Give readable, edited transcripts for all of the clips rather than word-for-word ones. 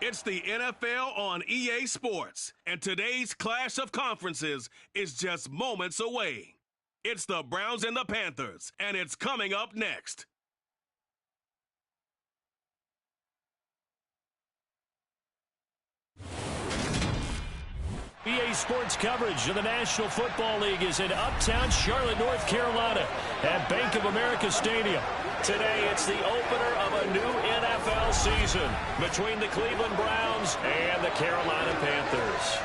It's the NFL on EA Sports, and today's clash of conferences is just moments away. It's the Browns and the Panthers, and it's coming up next. EA Sports coverage of the National Football League is in uptown Charlotte, North Carolina at Bank of America Stadium. Today, it's the opener of a new NFL season between the Cleveland Browns and the Carolina Panthers.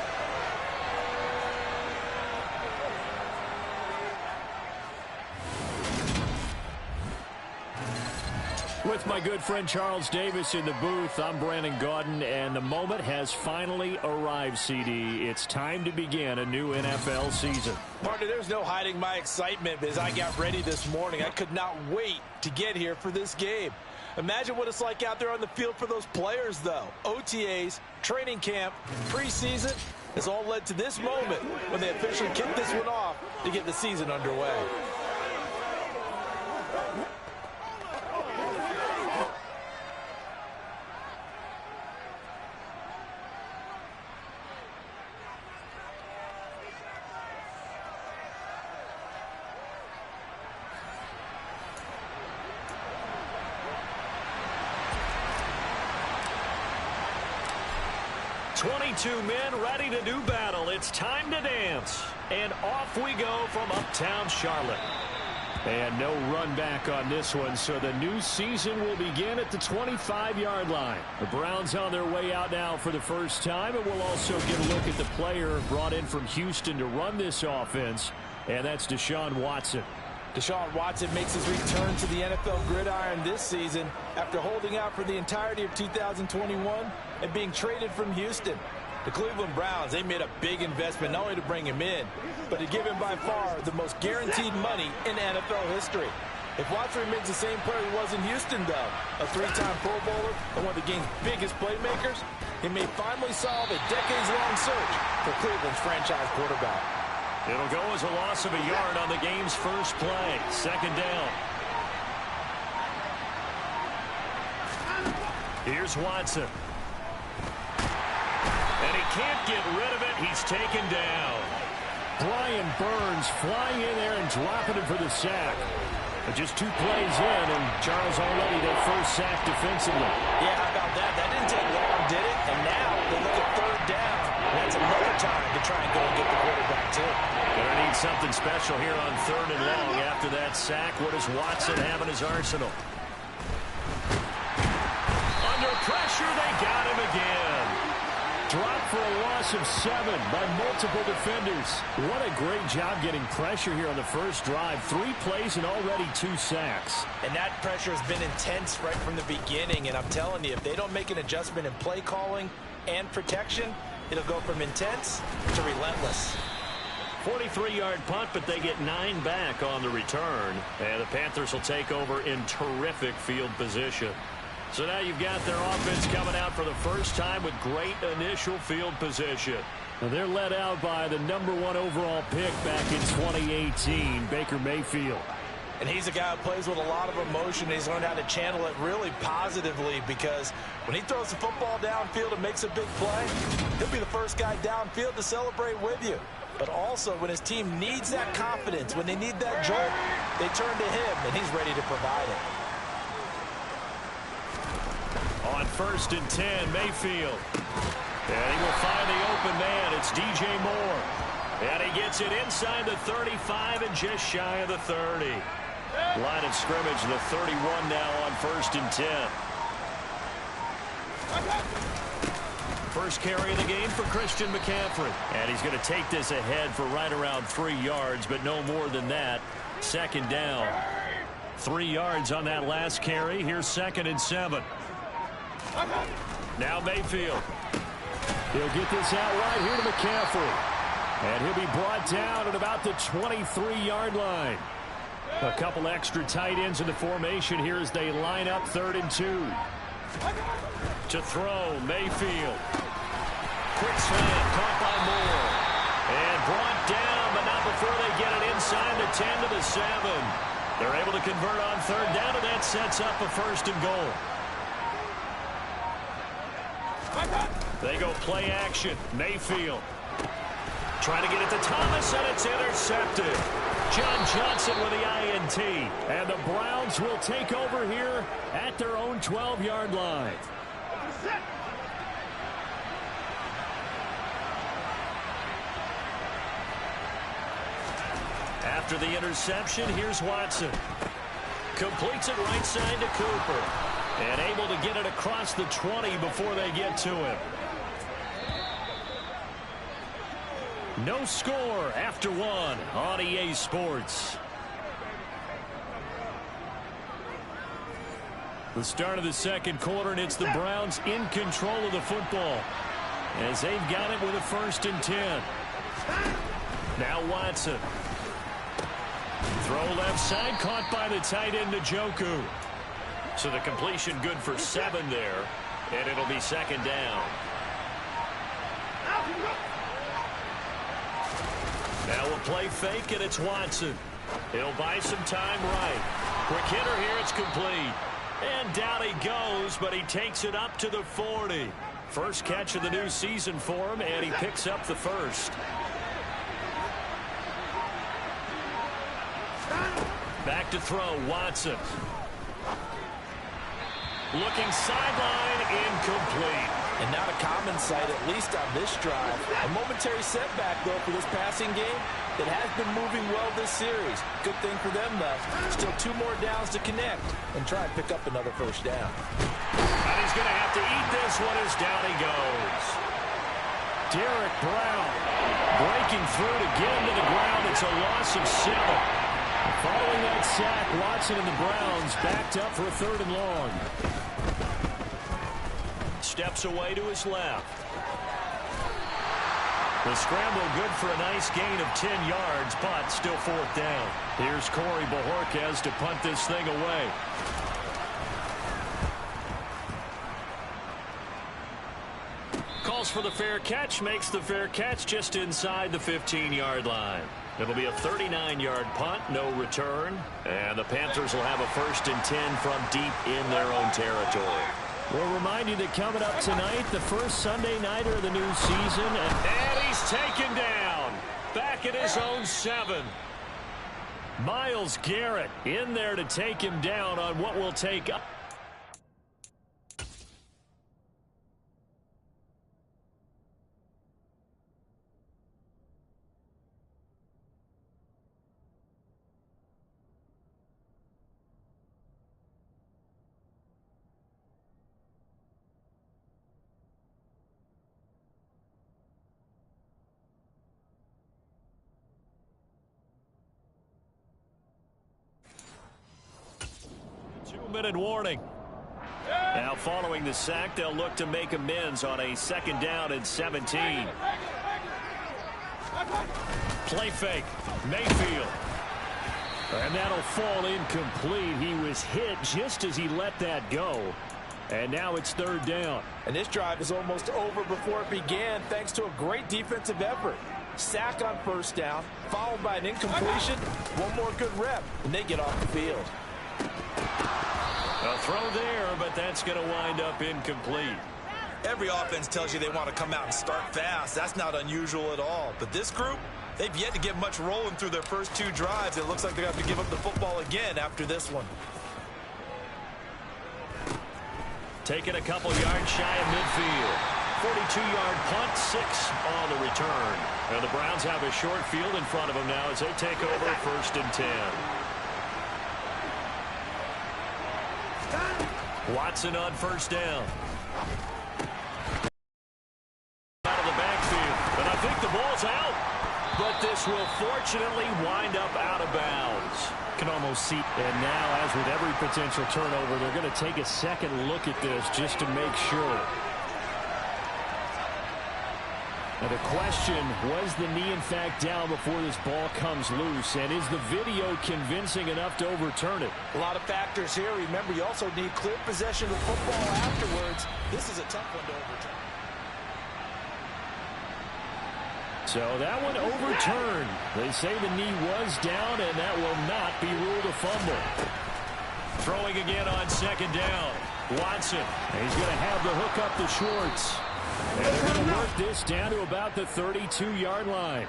With my good friend Charles Davis in the booth, I'm Brandon Gaudin, and the moment has finally arrived, CD. It's time to begin a new NFL season. Partner, there's no hiding my excitement as I got ready this morning. I could not wait to get here for this game. Imagine what it's like out there on the field for those players, though. OTAs, training camp, preseason, has all led to this moment when they officially kick this one off to get the season underway. Two men ready to do battle. It's time to dance. And off we go from uptown Charlotte. And no run back on this one, so the new season will begin at the 25-yard line. The Browns on their way out now for the first time, and we'll also get a look at the player brought in from Houston to run this offense, and that's Deshaun Watson. Deshaun Watson makes his return to the NFL gridiron this season after holding out for the entirety of 2021 and being traded from Houston. The Cleveland Browns, they made a big investment not only to bring him in, but to give him by far the most guaranteed money in NFL history. If Watson remains the same player he was in Houston, though, a three-time Pro Bowler and one of the game's biggest playmakers, he may finally solve a decades-long search for Cleveland's franchise quarterback. It'll go as a loss of a yard on the game's first play. Second down. Here's Watson. And he can't get rid of it. He's taken down. Brian Burns flying in there and dropping him for the sack. But just 2 plays in, and Charles already their first sack defensively. Yeah, how about that? That didn't take long, did it? And now they look at third down. That's another time to try and go and get the quarterback, too. Gonna need something special here on third and long. After that sack, what does Watson have in his arsenal? Under pressure, they got him again. Dropped for a loss of 7 by multiple defenders. What a great job getting pressure here on the first drive. 3 plays and already 2 sacks. And that pressure has been intense right from the beginning. And I'm telling you, if they don't make an adjustment in play calling and protection, it'll go from intense to relentless. 43-yard punt, but they get 9 back on the return. And the Panthers will take over in terrific field position. So now you've got their offense coming out for the first time with great initial field position. Now they're led out by the #1 overall pick back in 2018, Baker Mayfield. And he's a guy who plays with a lot of emotion. He's learned how to channel it really positively because when he throws the football downfield and makes a big play, he'll be the first guy downfield to celebrate with you. But also when his team needs that confidence, when they need that jolt, they turn to him, and he's ready to provide it. On 1st and 10, Mayfield. And he will find the open man. It's DJ Moore. And he gets it inside the 35 and just shy of the 30. Line of scrimmage, the 31 now on 1st and 10. First carry of the game for Christian McCaffrey. And he's going to take this ahead for right around 3 yards, but no more than that. Second down. 3 yards on that last carry. Here's 2nd and 7. Now Mayfield. He'll get this out right here to McCaffrey. And he'll be brought down at about the 23-yard line. A couple extra tight ends in the formation here as they line up 3rd and 2. To throw, Mayfield. Quick slant, caught by Moore. And brought down, but not before they get it inside the 10 to the 7. They're able to convert on 3rd down, and that sets up a 1st and goal. They go play action. Mayfield trying to get it to Thomas, and it's intercepted. John Johnson with the INT. And the Browns will take over here at their own 12-yard line. After the interception, here's Watson. Completes it right side to Cooper. And able to get it across the 20 before they get to him. No score after one on EA Sports. The start of the second quarter, and it's the Browns in control of the football as they've got it with a 1st and 10. Now Watson. Throw left side, caught by the tight end Njoku. So the completion good for 7 there, and it'll be 2nd down. Now we'll play fake, and it's Watson. He'll buy some time right. Quick hitter here, it's complete. And down he goes, but he takes it up to the 40. First catch of the new season for him, and he picks up the 1st. Back to throw, Watson. Looking sideline, incomplete. And not a common sight, at least on this drive. A momentary setback, though, for this passing game that has been moving well this series. Good thing for them, though. Still 2 more downs to connect and try and pick up another 1st down. And he's going to have to eat this one as down he goes. Derek Brown breaking through to get him to the ground. It's a loss of 7. Following that sack, Watson and the Browns backed up for a 3rd and long. Steps away to his left. The scramble good for a nice gain of 10 yards, but still 4th down. Here's Corey Bojorquez to punt this thing away. Calls for the fair catch, makes the fair catch just inside the 15-yard line. It'll be a 39-yard punt, no return. And the Panthers will have a 1st and 10 from deep in their own territory. We'll remind you that coming up tonight, the first Sunday nighter of the new season. And he's taken down. Back at his own 7. Myles Garrett in there to take him down on what will take up. Minute warning. Now following the sack, they'll look to make amends on a 2nd down and 17. Play fake. Mayfield. And that'll fall incomplete. He was hit just as he let that go. And now it's 3rd down. And this drive is almost over before it began thanks to a great defensive effort. Sack on 1st down, followed by an incompletion. One more good rep, and they get off the field. A throw there, but that's going to wind up incomplete. Every offense tells you they want to come out and start fast. That's not unusual at all. But this group, they've yet to get much rolling through their first 2 drives. It looks like they're going to have to give up the football again after this one. Taking a couple yards shy of midfield. 42-yard punt, 6 on the return. Now the Browns have a short field in front of them now as they take over 1st and 10. Watson on 1st down. Out of the backfield, and I think the ball's out. But this will fortunately wind up out of bounds. Can almost see. And now, as with every potential turnover, they're going to take a second look at this just to make sure. Now the question, was the knee in fact down before this ball comes loose? And is the video convincing enough to overturn it? A lot of factors here. Remember, you also need clear possession of the football afterwards. This is a tough one to overturn. So that one overturned. They say the knee was down, and that will not be ruled a fumble. Throwing again on 2nd down. Watson. He's going to have the hook up to Schwartz. And they're going to work this down to about the 32-yard line.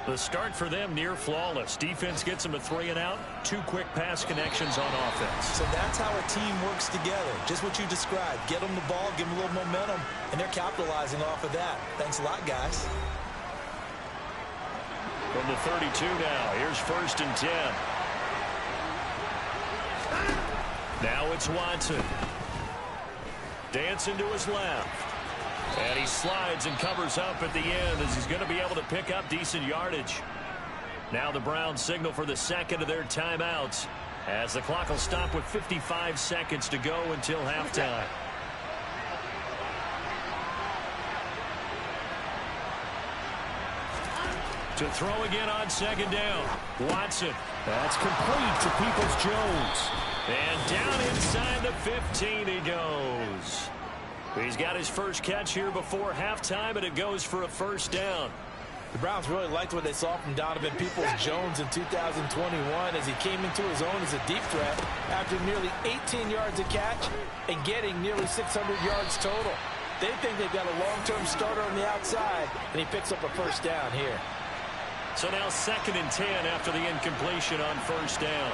The start for them near flawless. Defense gets them a 3-and-out. 2 quick pass connections on offense. So that's how a team works together. Just what you described. Get them the ball, give them a little momentum, and they're capitalizing off of that. Thanks a lot, guys. From the 32 now, here's 1st and 10. Now it's Watson. Dancing to his left. And he slides and covers up at the end as he's going to be able to pick up decent yardage. Now the Browns signal for the second of their timeouts as the clock will stop with 55 seconds to go until halftime. To throw again on 2nd down. Watson. That's complete to Peoples-Jones. And down inside the 15 he goes. He's got his first catch here before halftime, and it goes for a 1st down. The Browns really liked what they saw from Donovan Peoples-Jones in 2021 as he came into his own as a deep threat after nearly 18 yards a catch and getting nearly 600 yards total. They think they've got a long-term starter on the outside, and he picks up a 1st down here. So now 2nd and 10 after the incompletion on 1st down.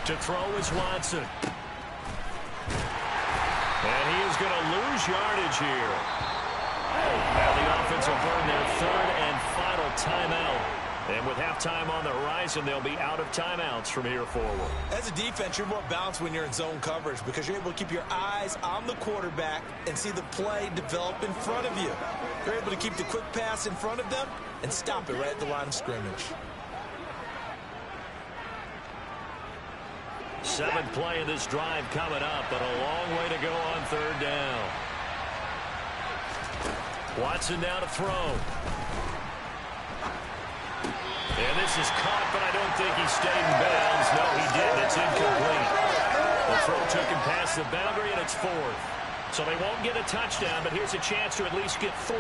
To throw is Watson. And he is going to lose yardage here. Now the offense will burn their 3rd and final timeout. And with halftime on the horizon, they'll be out of timeouts from here forward. As a defense, you're more balanced when you're in zone coverage because you're able to keep your eyes on the quarterback and see the play develop in front of you. You're able to keep the quick pass in front of them and stop it right at the line of scrimmage. 7th play of this drive coming up, but a long way to go on 3rd down. Watson now to throw. And this is caught, but I don't think he stayed in bounds. No, he didn't. It's incomplete. The throw took him past the boundary, and it's 4th. So they won't get a touchdown, but here's a chance to at least get 3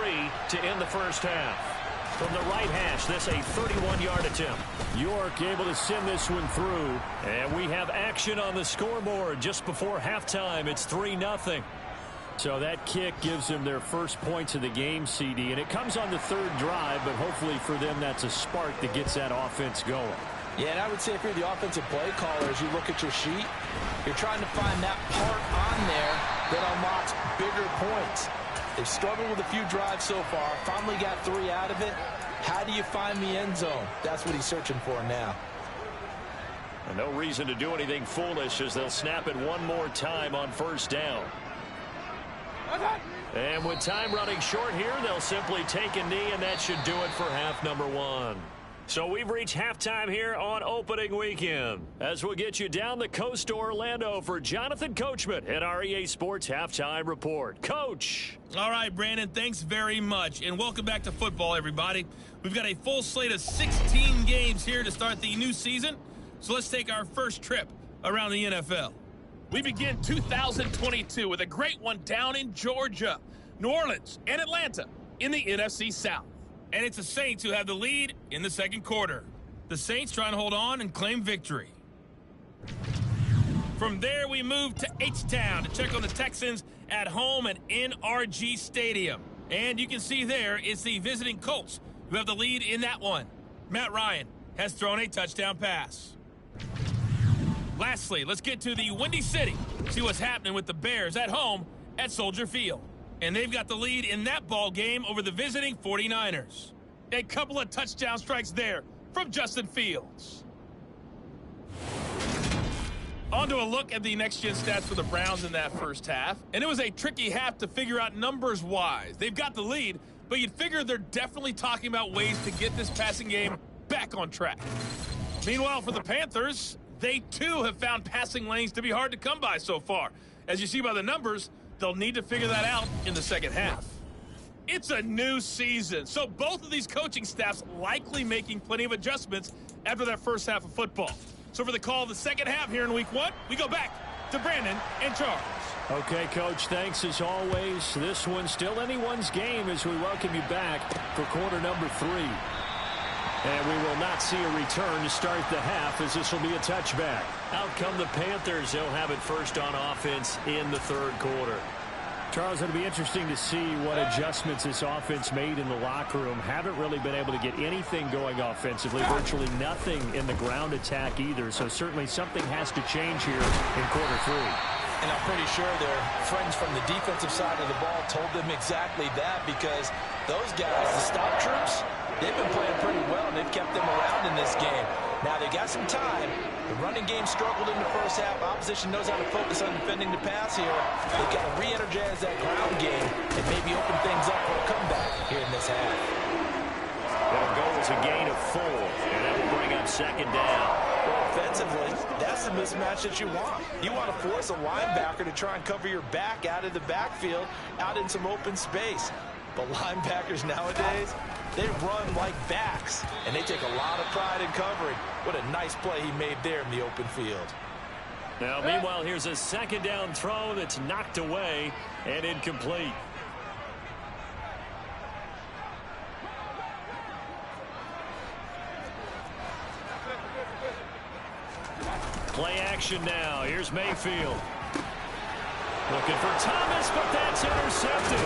to end the 1st half. From the right hash, this a 31-yard attempt. York able to send this one through. And we have action on the scoreboard just before halftime. It's 3-0. So that kick gives them their first points of the game, CD. And it comes on the 3rd drive, but hopefully for them that's a spark that gets that offense going. Yeah, and I would say if you're the offensive play caller, as you look at your sheet, you're trying to find that part on there that unlocks bigger points. They've struggled with a few drives so far, finally got 3 out of it. How do you find the end zone? That's what he's searching for now. And no reason to do anything foolish as they'll snap it one more time on 1st down. And with time running short here, they'll simply take a knee, and that should do it for half number 1. So we've reached halftime here on opening weekend. As we'll get you down the coast to Orlando for Jonathan Coachman at our EA Sports Halftime Report. Coach. All right, Brandon, thanks very much. And welcome back to football, everybody. We've got a full slate of 16 games here to start the new season. So let's take our first trip around the NFL. We begin 2022 with a great one down in Georgia, New Orleans, and Atlanta in the NFC South. And it's the Saints who have the lead in the 2nd quarter. The Saints trying to hold on and claim victory. From there, we move to H-Town to check on the Texans at home at NRG Stadium. And you can see there it's the visiting Colts who have the lead in that one. Matt Ryan has thrown a touchdown pass. Lastly, let's get to the Windy City. See what's happening with the Bears at home at Soldier Field. And they've got the lead in that ball game over the visiting 49ers. A couple of touchdown strikes there from Justin Fields. On to a look at the next-gen stats for the Browns in that first half. And it was a tricky half to figure out numbers-wise. They've got the lead, but you'd figure they're definitely talking about ways to get this passing game back on track. Meanwhile, for the Panthers, they too have found passing lanes to be hard to come by so far. As you see by the numbers, they'll need to figure that out in the second half. It's a new season, so both of these coaching staffs likely making plenty of adjustments after that first half of football. So for the call of the second half here in week 1, we go back to Brandon and Charles. Okay, Coach, thanks as always. This one's still anyone's game as we welcome you back for quarter number 3. And we will not see a return to start the half, as this will be a touchback. Out come the Panthers. They'll have it first on offense in the third quarter. Charles, it'll be interesting to see what adjustments this offense made in the locker room. Haven't really been able to get anything going offensively. Virtually nothing in the ground attack either. So certainly something has to change here in quarter three. And I'm pretty sure their friends from the defensive side of the ball told them exactly that, because those guys, the stop troops, they've been playing pretty well, and they've kept them around in this game. Now, they got some time. The running game struggled in the first half. Opposition knows how to focus on defending the pass here. They've got to re-energize that ground game and maybe open things up for a comeback here in this half. That'll go as a gain of 4, and that will bring up second down. Well, offensively, that's the mismatch that you want. You want to force a linebacker to try and cover your back out of the backfield, out in some open space. But linebackers nowadays, they run like backs, and they take a lot of pride in covering. What a nice play he made there in the open field. Now, meanwhile, here's a second down throw that's knocked away and incomplete. Play action now. Here's Mayfield. Looking for Thomas, but that's intercepted.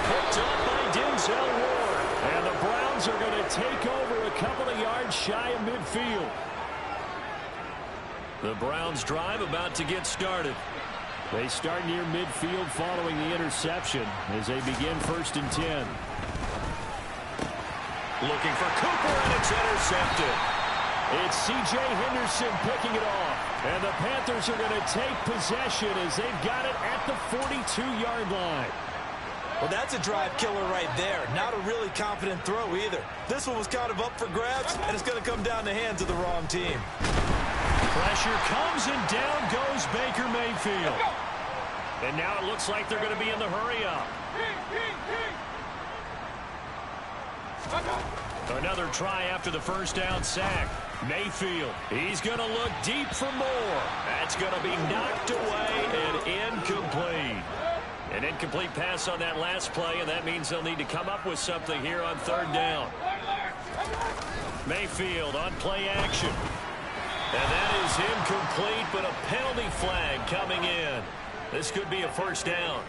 Picked up by Denzel Ward. And the Browns are going to take over a couple of yards shy of midfield. The Browns drive about to get started. They start near midfield following the interception as they begin 1st and 10. Looking for Cooper, and it's intercepted. It's C.J. Henderson picking it off. And the Panthers are going to take possession as they've got it at the 42-yard line. Well, that's a drive killer right there. Not a really confident throw either. This one was kind of up for grabs, and it's going to come down the hands of the wrong team. Pressure comes, and down goes Baker Mayfield. And now it looks like they're going to be in the hurry-up. Another try after the first down sack. Mayfield, he's going to look deep for more. That's going to be knocked away and incomplete. An incomplete pass on that last play, and that means they'll need to come up with something here on 3rd down. Mayfield on play action. And that is incomplete, but a penalty flag coming in. This could be a 1st down.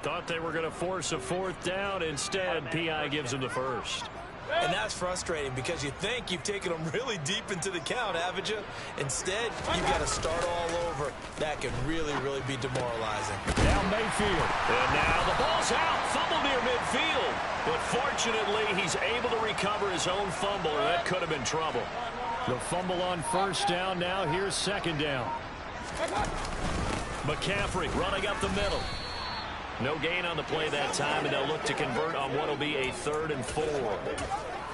Thought they were going to force a 4th down. Instead, P.I. gives them the first. And that's frustrating because you think you've taken them really deep into the count, haven't you? Instead, you've got to start all over. That can really, really be demoralizing. Now Mayfield. And now the ball's out. Fumble near midfield. But fortunately, he's able to recover his own fumble, or that could have been trouble. The fumble on 1st down. Now here's 2nd down. McCaffrey running up the middle. No gain on the play that time, and they'll look to convert on what will be a 3rd and 4.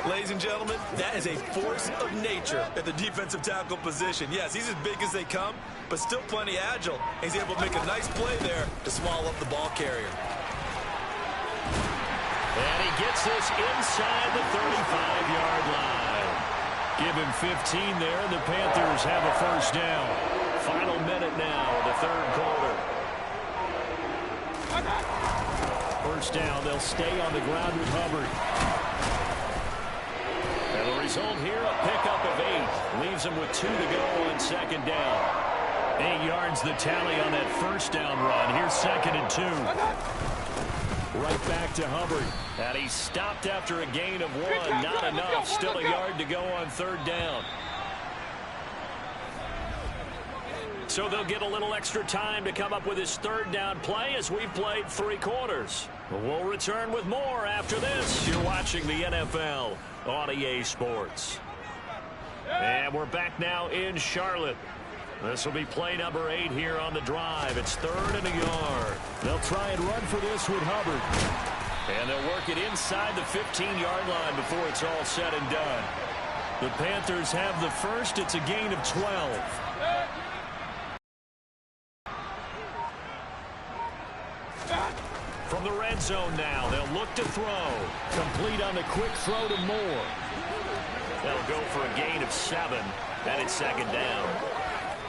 Ladies and gentlemen, that is a force of nature at the defensive tackle position. Yes, he's as big as they come, but still plenty agile. He's able to make a nice play there to swallow up the ball carrier. And he gets this inside the 35-yard line. Give him 15 there, and the Panthers have a 1st down. Final minute now of the 3rd quarter. 1st down, they'll stay on the ground with Hubbard. And the result here, a pickup of 8. Leaves them with 2 to go on 2nd down. 8 yards the tally on that 1st down run. Here's 2nd and 2. Right back to Hubbard. And he stopped after a gain of 1. Not enough. Still a yard to go on 3rd down. So they'll get a little extra time to come up with his 3rd down play as we've played 3 quarters. We'll return with more after this. You're watching the NFL on EA Sports. And we're back now in Charlotte. This will be play number 8 here on the drive. It's 3rd and a yard. They'll try and run for this with Hubbard. And they'll work it inside the 15-yard line before it's all said and done. The Panthers have the first. It's a gain of 12. From the red zone now, they'll look to throw. Complete on the quick throw to Moore. They'll go for a gain of 7, and it's 2nd down.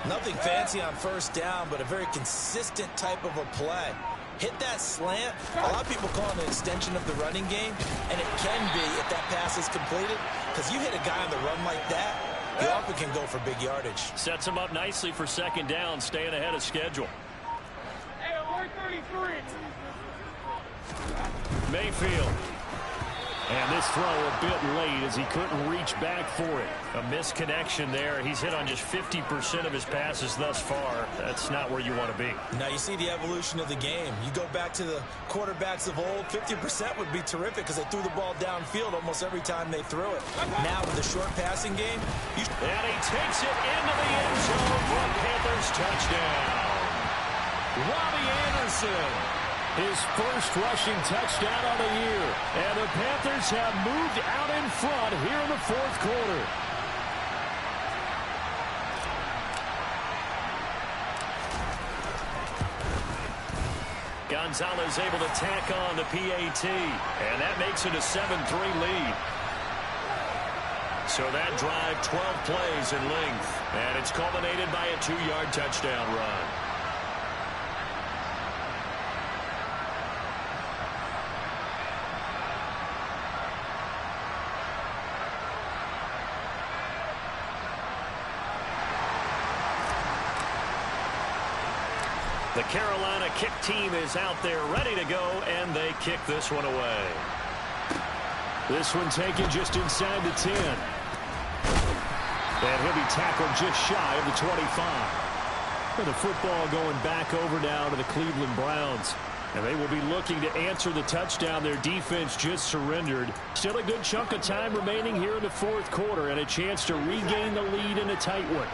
Nothing fancy on 1st down, but a very consistent type of a play. hit that slant. A lot of people call it an extension of the running game, and it can be if that pass is completed, because you hit a guy on the run like that, he often can go for big yardage. Sets him up nicely for second down, staying ahead of schedule. Mayfield. And this throw a bit late as he couldn't reach back for it. A misconnection there. He's hit on just 50% of his passes thus far. That's not where you want to be. Now you see the evolution of the game. You go back to the quarterbacks of old, 50% would be terrific because they threw the ball downfield almost every time they threw it. Now with the short passing game. And he takes it into the end zone for a Panthers touchdown. Robbie Anderson. His first rushing touchdown of the year. And the Panthers have moved out in front here in the fourth quarter. Gonzalez able to tack on the PAT. And that makes it a 7-3 lead. So that drive, 12 plays in length. And it's culminated by a 2-yard touchdown run. The Carolina kick team is out there ready to go, and they kick this one away. This one taken just inside the 10. And he'll be tackled just shy of the 25. And the football going back over now to the Cleveland Browns. And they will be looking to answer the touchdown their defense just surrendered. Still a good chunk of time remaining here in the fourth quarter and a chance to regain the lead in a tight one.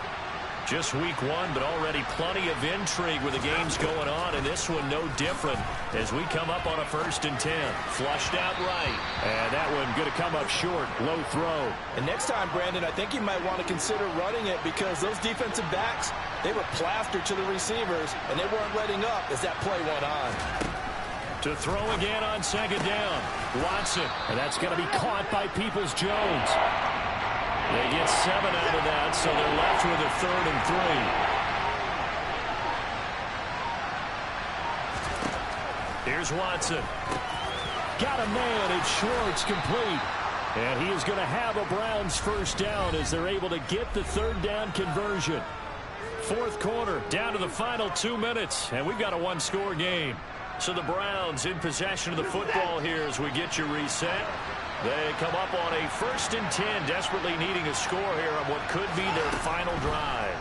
Just week one, but already plenty of intrigue with the games going on, and this one no different as we come up on a 1st and 10. Flushed out right, and that one going to come up short. Low throw. And next time, Brandon, I think you might want to consider running it because those defensive backs, they were plastered to the receivers, and they weren't letting up as that play went on. To throw again on second down. Watson, and that's going to be caught by Peoples-Jones. They get 7 out of that, so they're left with a 3rd and 3. Here's Watson. Got a man. It's Schwartz, complete. And he is going to have a Browns first down as they're able to get the 3rd down conversion. Fourth quarter, down to the final 2 minutes, and we've got a 1-score game. So the Browns in possession of the football here as we get you reset. They come up on a 1st and 10, desperately needing a score here on what could be their final drive.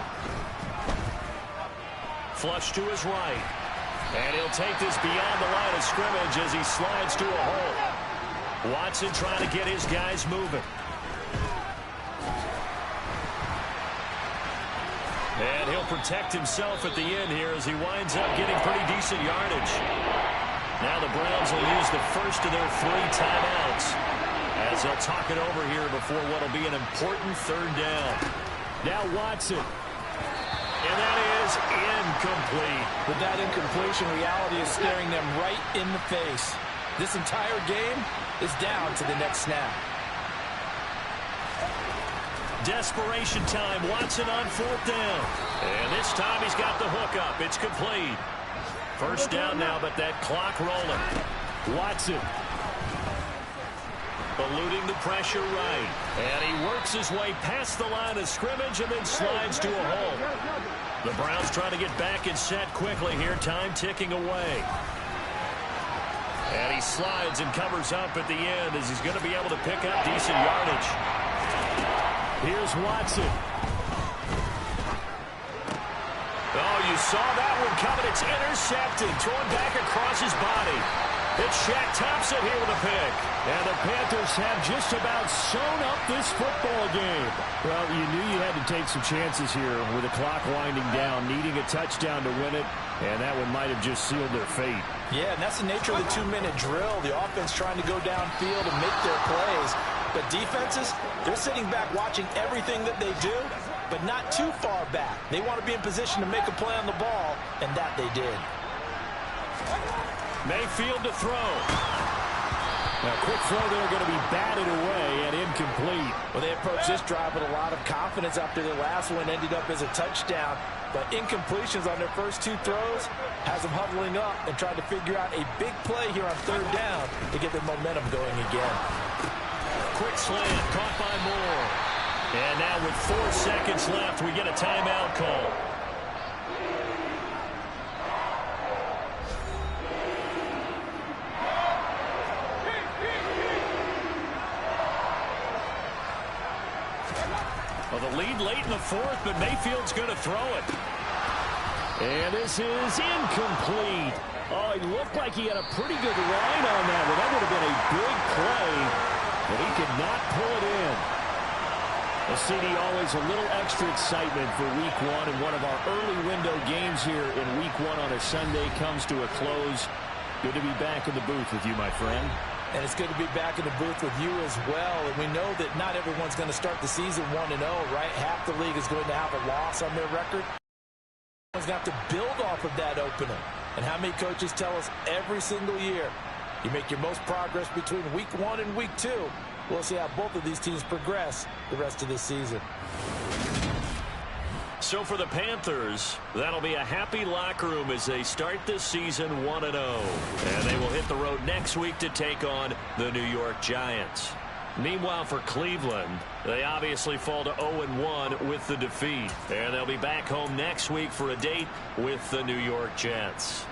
Flush to his right. And he'll take this beyond the line of scrimmage as he slides to a hole. Watson trying to get his guys moving. And he'll protect himself at the end here as he winds up getting pretty decent yardage. Now the Browns will use the first of their 3 timeouts as they'll talk it over here before what will be an important 3rd down. Now Watson. And that is incomplete. With that incompletion, reality is staring them right in the face. This entire game is down to the next snap. Desperation time. Watson on 4th down. And this time he's got the hook up. It's complete. First down now, but that clock rolling. Watson. Eluding the pressure right. And he works his way past the line of scrimmage and then slides to a hole. The Browns trying to get back and set quickly here. Time ticking away. And he slides and covers up at the end as he's going to be able to pick up decent yardage. Here's Watson. Oh, you saw that one coming. It's intercepted. Thrown back across his body. It's Shaq Thompson here with a pick. And the Panthers have just about sewn up this football game. Well, you knew you had to take some chances here with the clock winding down, needing a touchdown to win it, and that one might have just sealed their fate. Yeah, and that's the nature of the 2-minute drill. The offense trying to go downfield and make their plays. But defenses, they're sitting back watching everything that they do, but not too far back. They want to be in position to make a play on the ball, and that they did. Mayfield to throw. Now, quick throw there going to be batted away and incomplete. Well, they approach approached this drive with a lot of confidence after their last one ended up as a touchdown. But incompletions on their first 2 throws has them huddling up and trying to figure out a big play here on 3rd down to get their momentum going again. Quick slant, caught by Moore. And now with 4 seconds left, we get a timeout call. Well, the lead late in the 4th, but Mayfield's going to throw it. And this is incomplete. Oh, it looked like he had a pretty good line on that one. That would have been a big play, but he could not pull it in. Well, CD, always a little extra excitement for Week 1, and one of our early window games here in Week 1 on a Sunday comes to a close. Good to be back in the booth with you, my friend. And it's good to be back in the booth with you as well. And we know that not everyone's going to start the season 1-0, right? Half the league is going to have a loss on their record. Everyone's going to have to build off of that opener. And how many coaches tell us every single year, you make your most progress between Week 1 and Week 2. We'll see how both of these teams progress the rest of this season. So for the Panthers, that'll be a happy locker room as they start this season 1-0. And they will hit the road next week to take on the New York Giants. Meanwhile, for Cleveland, they obviously fall to 0-1 with the defeat. And they'll be back home next week for a date with the New York Jets.